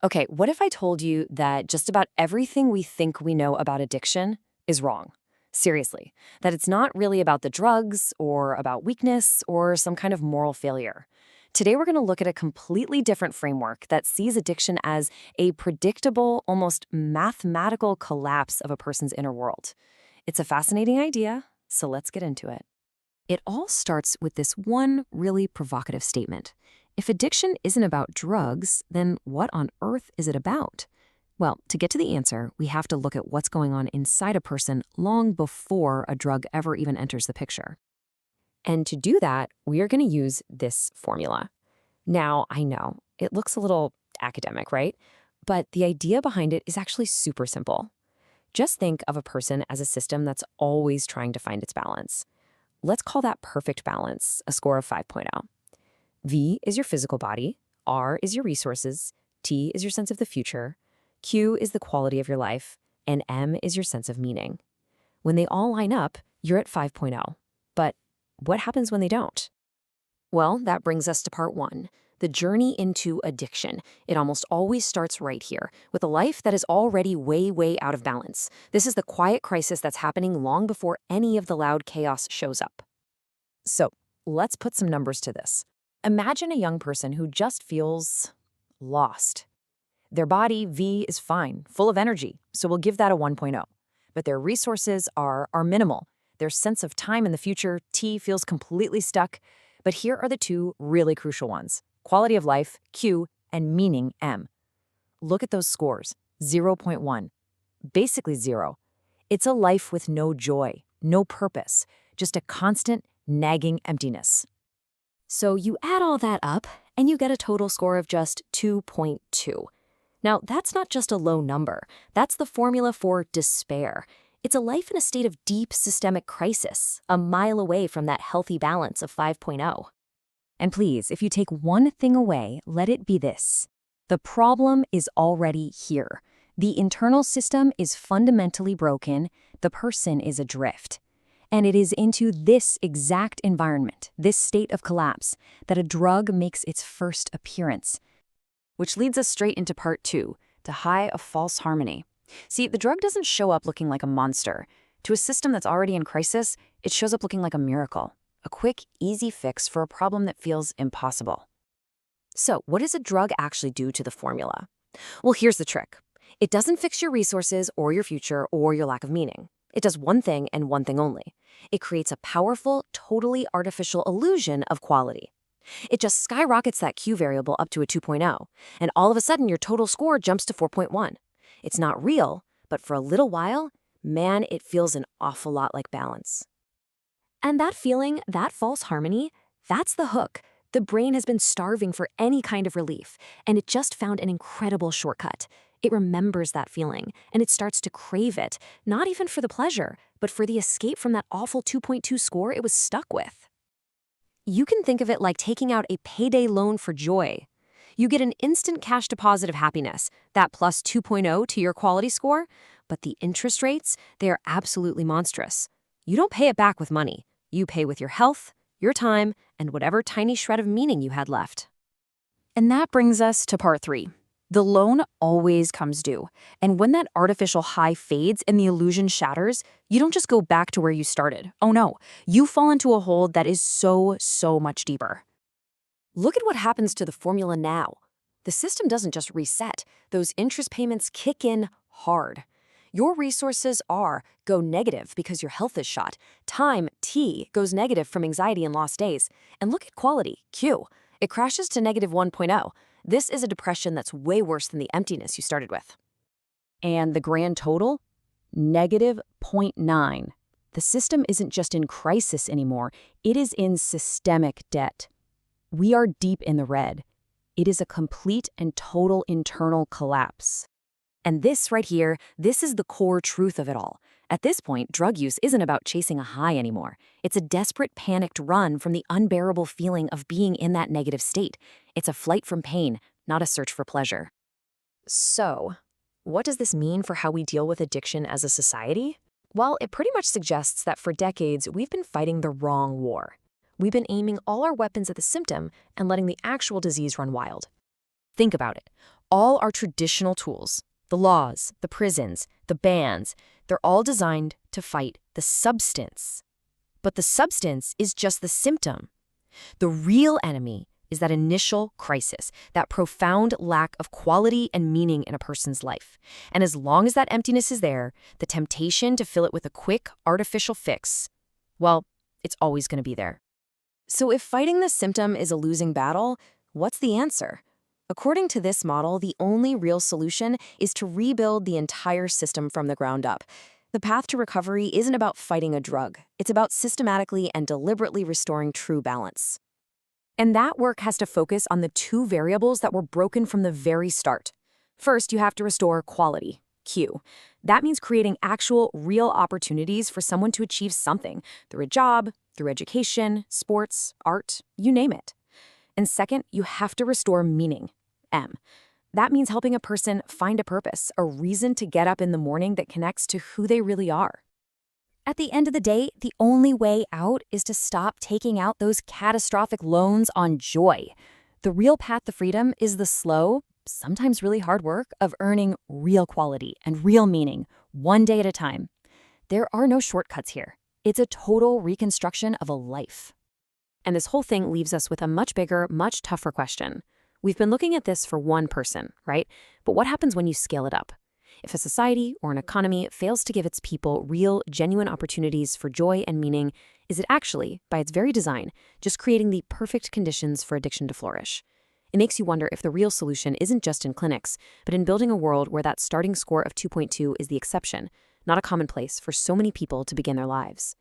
Okay, what if I told you that just about everything we think we know about addiction is wrong? Seriously, that it's not really about the drugs or about weakness or some kind of moral failure. Today, we're going to look at a completely different framework that sees addiction as a predictable, almost mathematical collapse of a person's inner world. It's a fascinating idea, so let's get into it. It all starts with this one really provocative statement. If addiction isn't about drugs, then what on earth is it about? Well, to get to the answer, we have to look at what's going on inside a person long before a drug ever even enters the picture. And to do that, we are going to use this formula. Now, I know, it looks a little academic, right? But the idea behind it is actually super simple. Just think of a person as a system that's always trying to find its balance. Let's call that perfect balance a score of 5.0. V is your physical body, R is your resources, T is your sense of the future, Q is the quality of your life, and M is your sense of meaning. When they all line up, you're at 5.0. But what happens when they don't? Well, that brings us to part one, the journey into addiction. It almost always starts right here, with a life that is already way, way out of balance. This is the quiet crisis that's happening long before any of the loud chaos shows up. So, let's put some numbers to this. Imagine a young person who just feels lost. Their body, V, is fine, full of energy, so we'll give that a 1.0. But their resources are minimal. Their sense of time in the future, T, feels completely stuck. But here are the two really crucial ones: quality of life, Q, and meaning, M. Look at those scores, 0.1. Basically zero. It's a life with no joy, no purpose, just a constant, nagging emptiness. So you add all that up, and you get a total score of just 2.2. Now, that's not just a low number. That's the formula for despair. It's a life in a state of deep systemic crisis, a mile away from that healthy balance of 5.0. And please, if you take one thing away, let it be this. The problem is already here. The internal system is fundamentally broken. The person is adrift. And it is into this exact environment, this state of collapse, that a drug makes its first appearance. Which leads us straight into part two, the high of false harmony. See, the drug doesn't show up looking like a monster. To a system that's already in crisis, it shows up looking like a miracle, a quick, easy fix for a problem that feels impossible. So, what does a drug actually do to the formula? Well, here's the trick. It doesn't fix your resources or your future or your lack of meaning. It does one thing and one thing only. It creates a powerful, totally artificial illusion of quality. It just skyrockets that Q variable up to a 2.0, and all of a sudden your total score jumps to 4.1. It's not real, but for a little while, man, it feels an awful lot like balance. And that feeling, that false harmony, that's the hook. The brain has been starving for any kind of relief, and it just found an incredible shortcut. It remembers that feeling, and it starts to crave it, not even for the pleasure, but for the escape from that awful 2.2 score it was stuck with. You can think of it like taking out a payday loan for joy. You get an instant cash deposit of happiness, that plus 2.0 to your quality score, but the interest rates, they are absolutely monstrous. You don't pay it back with money. You pay with your health, your time, and whatever tiny shred of meaning you had left. And that brings us to part three. The loan always comes due, and when that artificial high fades and the illusion shatters, you don't just go back to where you started. Oh no, you fall into a hole that is so much deeper. Look at what happens to the formula now. The system doesn't just reset. Those interest payments kick in hard. Your resources, R, go negative because your health is shot. Time, T, goes negative from anxiety and lost days. And look at quality, Q. It crashes to negative 1.0. This is a depression that's way worse than the emptiness you started with. And the grand total? Negative 0.9. The system isn't just in crisis anymore. It is in systemic debt. We are deep in the red. It is a complete and total internal collapse. And this right here, this is the core truth of it all. At this point, drug use isn't about chasing a high anymore. It's a desperate, panicked run from the unbearable feeling of being in that negative state. It's a flight from pain, not a search for pleasure. So, what does this mean for how we deal with addiction as a society? Well, it pretty much suggests that for decades, we've been fighting the wrong war. We've been aiming all our weapons at the symptom and letting the actual disease run wild. Think about it. All our traditional tools, the laws, the prisons, the bans, they're all designed to fight the substance. But the substance is just the symptom. The real enemy is that initial crisis, that profound lack of quality and meaning in a person's life. And as long as that emptiness is there, the temptation to fill it with a quick, artificial fix, well, it's always going to be there. So if fighting the symptom is a losing battle, what's the answer? According to this model, the only real solution is to rebuild the entire system from the ground up. The path to recovery isn't about fighting a drug. It's about systematically and deliberately restoring true balance. And that work has to focus on the two variables that were broken from the very start. First, you have to restore quality, Q. That means creating actual, real opportunities for someone to achieve something through a job, through education, sports, art, you name it. And second, you have to restore meaning, M. That means helping a person find a purpose, a reason to get up in the morning that connects to who they really are. At the end of the day, the only way out is to stop taking out those catastrophic loans on joy. The real path to freedom is the slow, sometimes really hard work of earning real quality and real meaning, one day at a time. There are no shortcuts here. It's a total reconstruction of a life. And this whole thing leaves us with a much bigger, much tougher question. We've been looking at this for one person, right? But what happens when you scale it up? If a society or an economy fails to give its people real, genuine opportunities for joy and meaning, is it actually, by its very design, just creating the perfect conditions for addiction to flourish? It makes you wonder if the real solution isn't just in clinics, but in building a world where that starting score of 2.2 is the exception, not a commonplace for so many people to begin their lives.